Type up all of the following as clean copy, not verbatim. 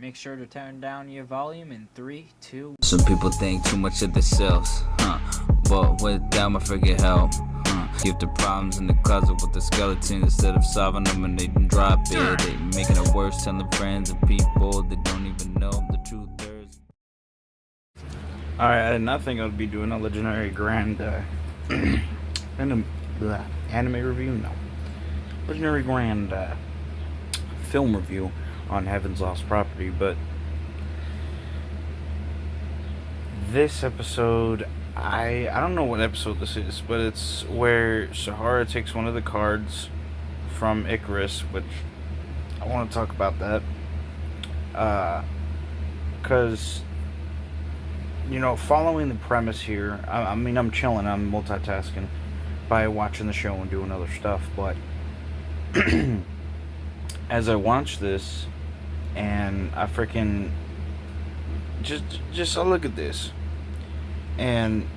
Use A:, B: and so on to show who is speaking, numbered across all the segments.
A: Make sure to turn down your volume in 3, 2.
B: Some people think too much of themselves, but with them I forget help. Keep the problems in the closet with the skeleton instead of solving them and they drop it. They making it worse, telling friends and people they don't even know the truth.
C: Alright, I did not think I would be doing a legendary grand anime review. No, legendary grand film review on Heaven's Lost Property, but this episode, I don't know what episode this is, but it's where Sahara takes one of the cards from Icarus, which I want to talk about that, because, you know, following the premise here, I mean, I'm chilling, I'm multitasking by watching the show and doing other stuff, but as I watch this, and I freaking just I look at this, and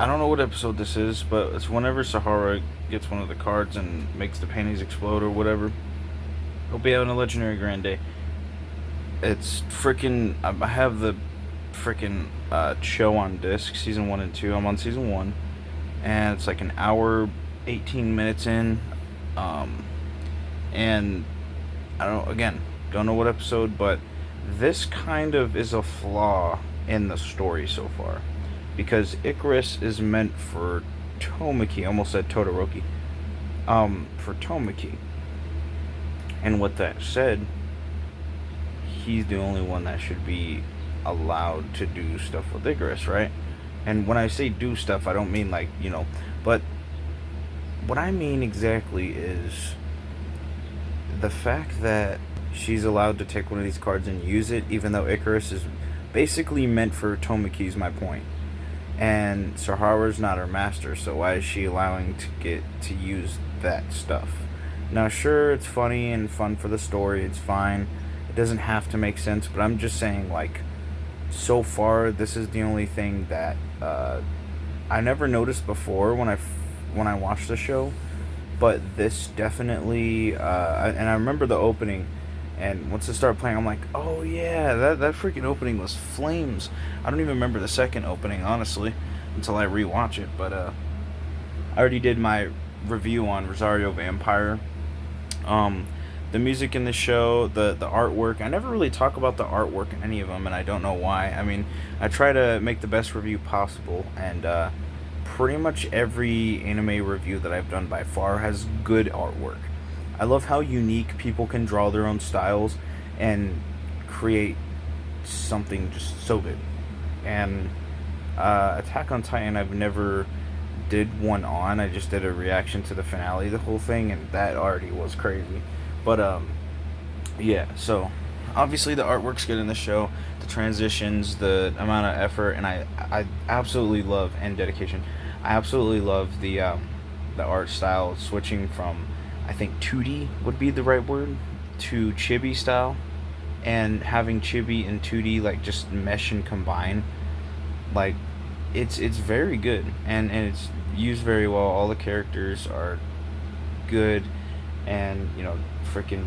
C: I don't know what episode this is, but it's whenever Sahara gets one of the cards and makes the paintings explode or whatever. He'll be having a legendary grand day. It's freaking, I have the freaking show on disc, season 1 and 2. I'm on season 1, and it's like an hour 18 minutes in, and I don't know what episode, but this kind of is a flaw in the story so far, because Icarus is meant for Tomiki, almost said Todoroki, for Tomiki, and with that said, he's the only one that should be allowed to do stuff with Icarus, right? And when I say do stuff, I don't mean like, you know, but what I mean exactly is the fact that she's allowed to take one of these cards and use it, even though Icarus is basically meant for Tomiki, is my point. And Sahara's not her master, so why is she allowing to get to use that stuff? Now, sure, it's funny and fun for the story, it's fine. It doesn't have to make sense, but I'm just saying, like, so far, this is the only thing that I never noticed before when I watched the show. But this definitely, and I remember the opening, and once it started playing, I'm like, oh yeah, that freaking opening was flames. I don't even remember the second opening, honestly, until I rewatch it, but I already did my review on Rosario Vampire. The music in the show, the artwork, I never really talk about the artwork in any of them, and I don't know why. I mean, I try to make the best review possible, and pretty much every anime review that I've done by far has good artwork. I love how unique people can draw their own styles and create something just so good. And Attack on Titan, I've never did one on. I just did a reaction to the finale, the whole thing, and that already was crazy. But yeah, so obviously the artwork's good in the show, the transitions, the amount of effort, and I absolutely love, and dedication, I absolutely love the art style switching from, I think 2D would be the right word, to chibi style, and having chibi and 2D like just mesh and combine. Like, it's very good, and it's used very well. All the characters are good, and you know, freaking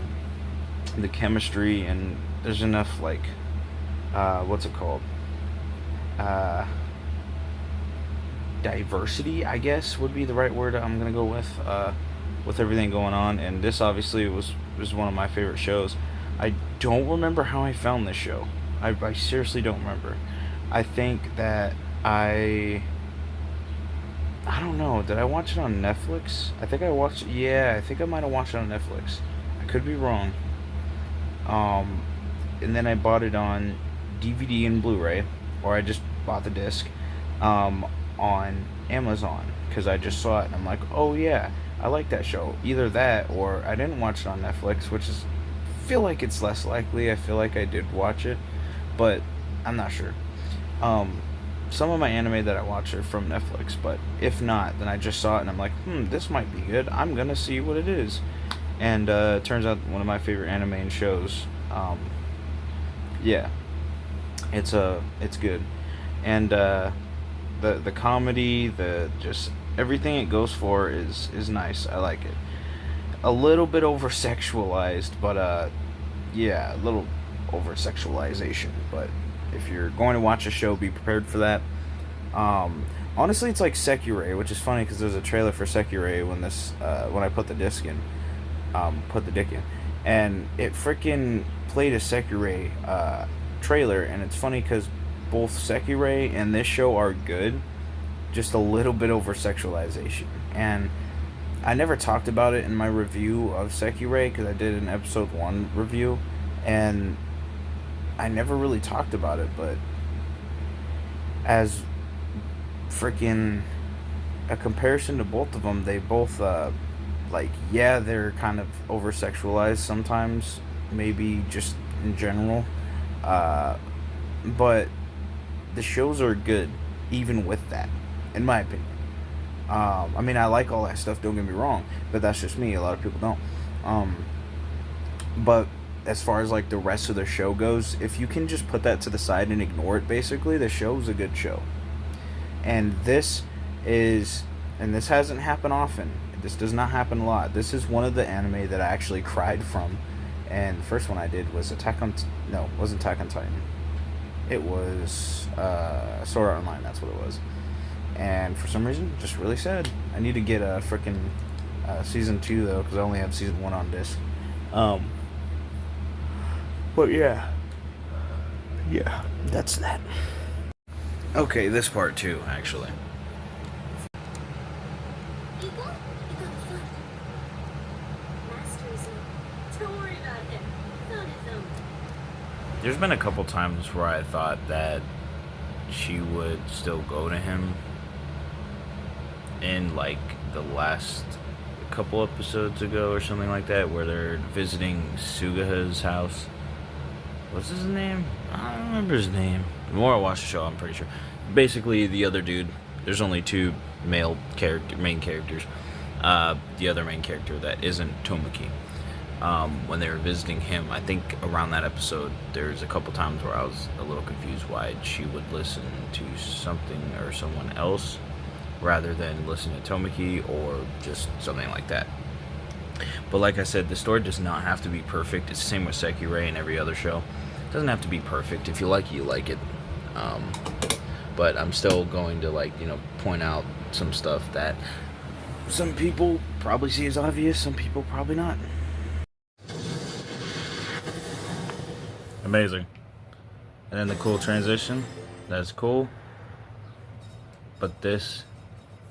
C: the chemistry, and there's enough like what's it called, diversity, I guess would be the right word I'm gonna go with everything going on. And this obviously was one of my favorite shows. I don't remember how I found this show. I seriously don't remember. I think that I don't know, did I watch it on Netflix? I think I watched, yeah, I think I might have watched it on Netflix. I could be wrong. And then I bought it on DVD and Blu-ray, or I just bought the disc on Amazon, because I just saw it and I'm like, oh yeah, I like that show. Either that, or I didn't watch it on Netflix, which is, I feel like it's less likely. I feel like I did watch it, but I'm not sure. Some of my anime that I watch are from Netflix, but if not, then I just saw it and I'm like, this might be good. I'm gonna see what it is. And it turns out one of my favorite anime and shows. Yeah, it's good, and the comedy, the just everything it goes for is nice. I like it. A little bit over sexualized, but yeah, a little over sexualization. But if you're going to watch a show, be prepared for that. Honestly, it's like Sekirei, which is funny because there's a trailer for Sekirei when I put the dick in, and it freaking played a Sekirei trailer, and it's funny because both Sekirei and this show are good, just a little bit over sexualization. And I never talked about it in my review of Sekirei because I did an episode 1 review, and I never really talked about it, but as freaking a comparison to both of them, they both they're kind of over sexualized sometimes, maybe just in general, but the shows are good even with that, in my opinion. I mean, I like all that stuff, don't get me wrong, but that's just me. A lot of people don't. But as far as like the rest of the show goes, if you can just put that to the side and ignore it, basically the show's a good show. And this hasn't happened often. This does not happen a lot. This is one of the anime that I actually cried from. And the first one I did was it wasn't Attack on Titan. It was Sword Art Online, that's what it was. And for some reason, just really sad. I need to get a freaking season 2 though, because I only have season 1 on disc. But yeah, that's that. Okay, this part too, actually. There's been a couple times where I thought that she would still go to him in like the last couple episodes ago or something like that, where they're visiting Sugaha's house. What's his name? I don't remember his name. The more I watch the show, I'm pretty sure. Basically, the other dude. There's only 2 main characters. The other main character that isn't Tomoki. When they were visiting him, I think around that episode, there's a couple times where I was a little confused why she would listen to something or someone else rather than listen to Tomoki or just something like that. But like I said, the story does not have to be perfect. It's the same with Sekirei and every other show. It doesn't have to be perfect. If you like it, you like it. But I'm still going to point out some stuff that some people probably see as obvious, some people probably not. Amazing. And then the cool transition. That's cool. But this.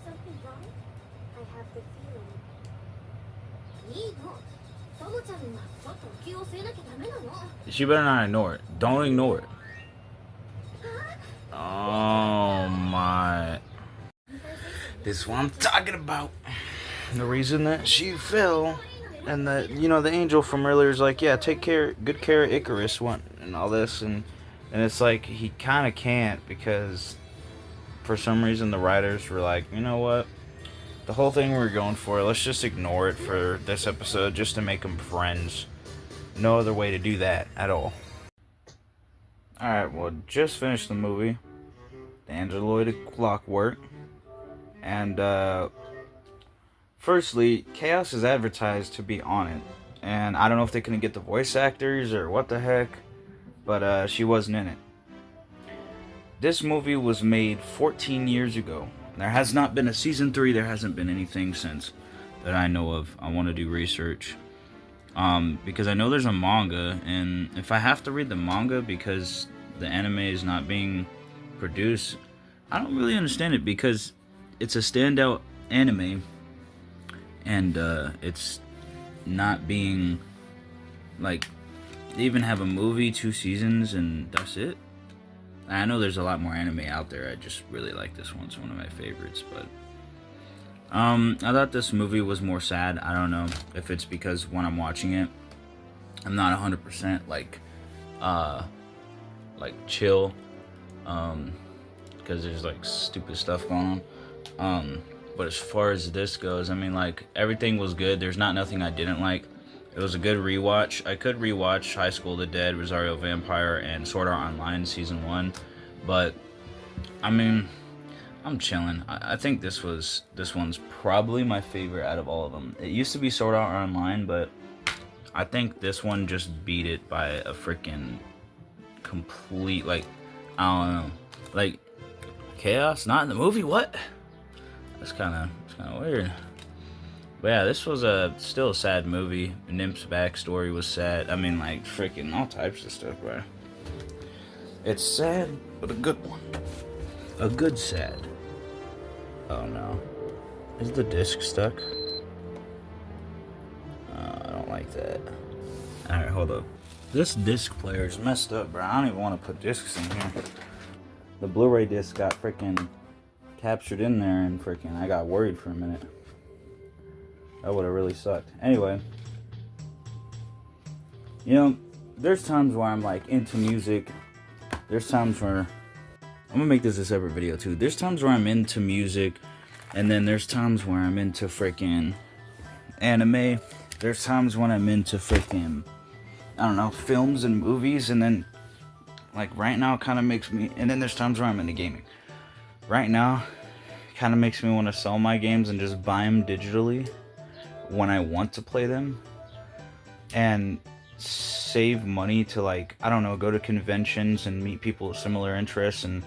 D: Something wrong? I have the feeling.
C: She better not ignore it. Don't ignore it. Oh my. This is what I'm talking about. The reason that she fell. And the angel from earlier is like, yeah, good care of Icarus and all this, and it's like he kind of can't, because for some reason the writers were like, you know what, the whole thing we were going for, let's just ignore it for this episode just to make them friends. No other way to do that at all. Alright, well, just finished the movie, the Angeloid Clockwork, and firstly, Chaos is advertised to be on it, and I don't know if they couldn't get the voice actors or what the heck, but she wasn't in it. This movie was made 14 years ago. There has not been a season 3, there hasn't been anything since that I know of. I want to do research, because I know there's a manga, and if I have to read the manga because the anime is not being produced, I don't really understand it, because it's a standout anime, and it's not being, they even have a movie, 2 seasons, and that's it. I know there's a lot more anime out there. I just really like this one. It's one of my favorites, but I thought this movie was more sad. I don't know if it's because when I'm watching it, I'm not 100% chill, because there's stupid stuff going on. But as far as this goes, I mean, everything was good. There's nothing I didn't like. It was a good rewatch. I could rewatch High School of the Dead, Rosario Vampire, and Sword Art Online Season 1. But, I mean, I'm chilling. I think this one's probably my favorite out of all of them. It used to be Sword Art Online, but I think this one just beat it by a freaking
B: complete, like, I don't know, like, chaos, not in the movie, what? It's kind of weird. But yeah, this was still a sad movie. Nymph's backstory was sad. I mean, like, freaking all types of stuff, bro. It's sad, but a good one. A good sad. Oh no. Is the disc stuck? I don't like that. Alright, hold up. This disc player is messed up, bro. I don't even want to put discs in here. The Blu-ray disc got freaking captured in there, and freaking I got worried for a minute. That would have really sucked. Anyway, you know, there's times where I'm like into music. There's times where I'm gonna make this a separate video too. There's times where I'm into music, and then there's times where I'm into freaking anime. There's times when I'm into freaking, I don't know, films and movies, and then like right now it kind of makes me, and then there's times where I'm into gaming. Right now it kind of makes me want to sell my games and just buy them digitally when I want to play them, and save money to, like, I don't know, go to conventions and meet people with similar interests, and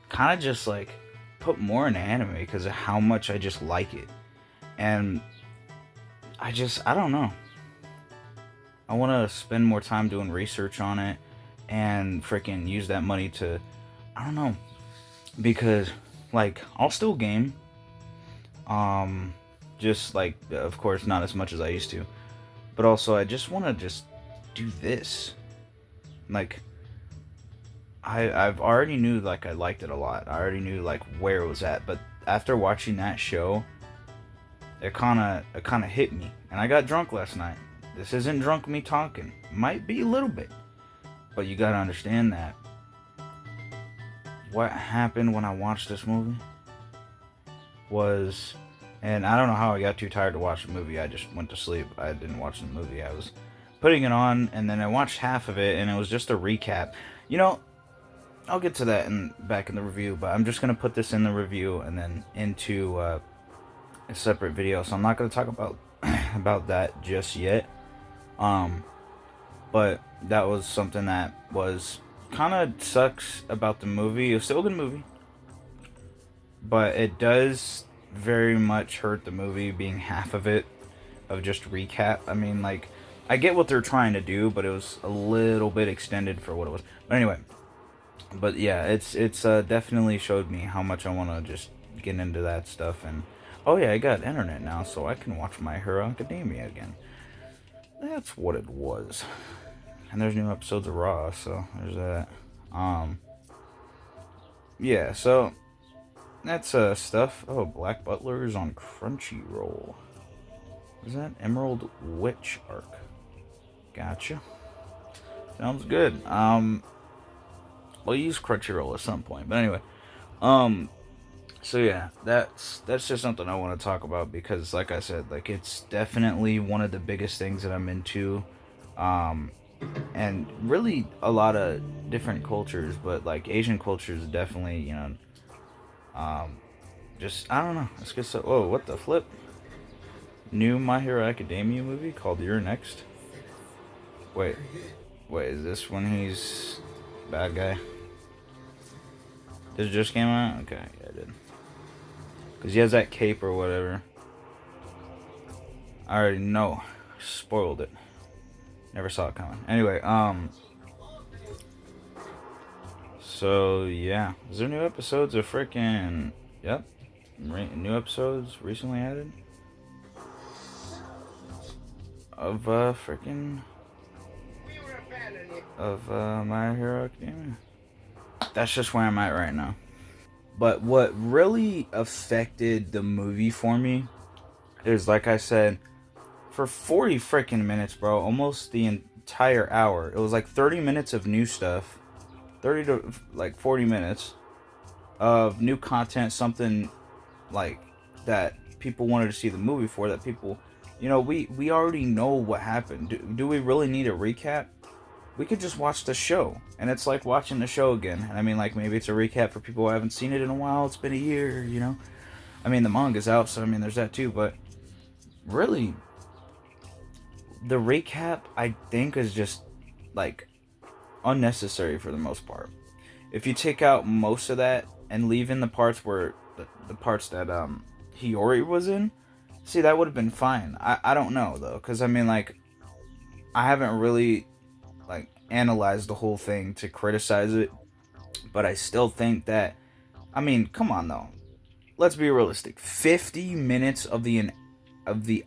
B: kind of just like put more into anime because of how much I just like it. And I don't know, I want to spend more time doing research on it and freaking use that money to, I don't know, because like I'll still game, just like, of course not as much as I used to, but also I just want to just do this. Like I've already knew, like, I liked it a lot. I already knew like where it was at, but after watching that show, it kind of hit me, and I got drunk last night. This isn't drunk me talking, might be a little bit, but you gotta understand that what happened when I watched this movie was, and I don't know how I got too tired to watch the movie. I just went to sleep. I didn't watch the movie. I was putting it on, and then I watched half of it, and it was just a recap. You know, I'll get to that back in the review, but I'm just going to put this in the review and then into a separate video, so I'm not going to talk about that just yet. But that was something that was kind of sucks about the movie. It was still a good movie, but it does very much hurt the movie being half of it, of just recap. I mean, like, I get what they're trying to do, but it was a little bit extended for what it was. But anyway, but yeah, it's definitely showed me how much I want to just get into that stuff. And oh yeah, I got internet now, so I can watch My Hero Academia again. That's what it was. And there's new episodes of Raw, so there's that. Yeah, so that's stuff. Oh, Black Butler is on Crunchyroll. Is that Emerald Witch arc? Gotcha. Sounds good. We'll use Crunchyroll at some point. But anyway, so yeah, that's just something I want to talk about, because like I said, like, it's definitely one of the biggest things that I'm into. And really a lot of different cultures, but like Asian culture is definitely, you know, just, I don't know, it's good stuff. Oh, what the flip? New My Hero Academia movie called You're Next. Wait, is this when he's bad guy? This just came out? Okay, yeah, it did. Because he has that cape or whatever. I already know. Spoiled it. Never saw it coming. Anyway, so yeah. Is there new episodes of frickin'... Yep. New episodes recently added. Of frickin'... Of My Hero Academia. That's just where I'm at right now. But what really affected the movie for me is, like I said, for 40 freaking minutes, bro, almost the entire hour, it was like 30 minutes of new stuff, 30 to like 40 minutes of new content, something like that people wanted to see the movie for, that people, you know, we already know what happened. Do we really need a recap? We could just watch the show, and it's like watching the show again. And I mean, like, maybe it's a recap for people who haven't seen it in a while. It's been a year, you know. I mean, the manga's out, so I mean, there's that too. But really, the recap, I think, is just like
C: unnecessary for the most part. If you take out most of that and leave in the parts where the parts that Hiyori was in, see, that would have been fine. I don't know though, because I mean, like, I haven't really like analyzed the whole thing to criticize it, but I still think that, I mean, come on though, let's be realistic. 50 minutes of the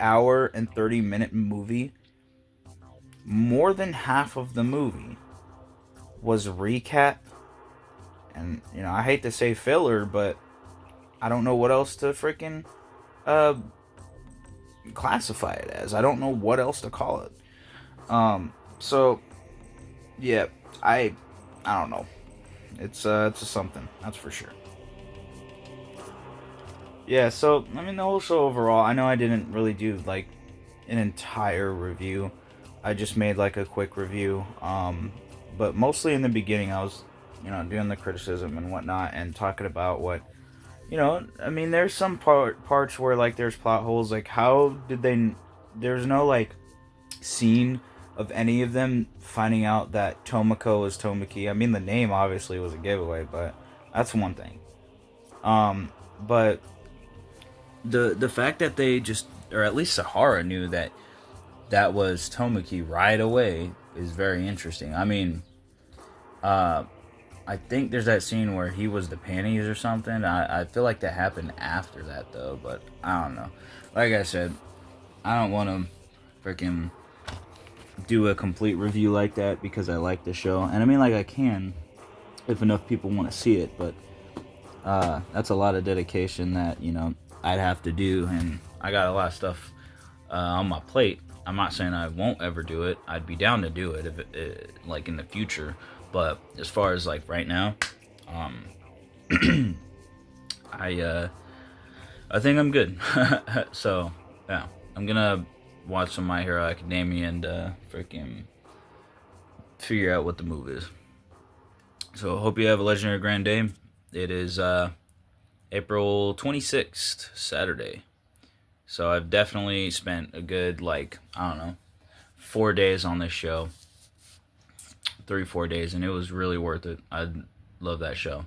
C: hour and 30-minute movie, more than half of the movie was recap, and you know, I hate to say filler, but I don't know what else to freaking classify it as. I don't know what else to call it. So yeah, I don't know. It's something, that's for sure. Yeah, so I mean, also overall, I know I didn't really do like an entire review. I just made like a quick review. But mostly in the beginning, I was, you know, doing the criticism and whatnot and talking about what, you know, I mean, there's some parts where like there's plot holes. Like, how did they? There's no like scene of any of them finding out that Tomoko is Tomoki. I mean, the name obviously was a giveaway, but that's one thing. But the fact that they just, or at least Sahara knew that was Tomoki right away is very interesting. I mean, I think there's that scene where he was the panties or something. I feel like that happened after that though, but I don't know. Like I said, I don't want to freaking do a complete review like that because I like the show, and I mean, like, I can if enough people want to see it, but that's a lot of dedication that, you know, I'd have to do, and I got a lot of stuff on my plate. I'm not saying I won't ever do it. I'd be down to do it if it, like in the future, but as far as like right now, I think I'm good. So yeah, I'm gonna watch some My Hero Academia and freaking figure out what the move is. So hope you have a legendary grand day. It is April 26th, Saturday. So I've definitely spent a good, like, I don't know, 4 days on this show. 3-4 days, and it was really worth it. I love that show.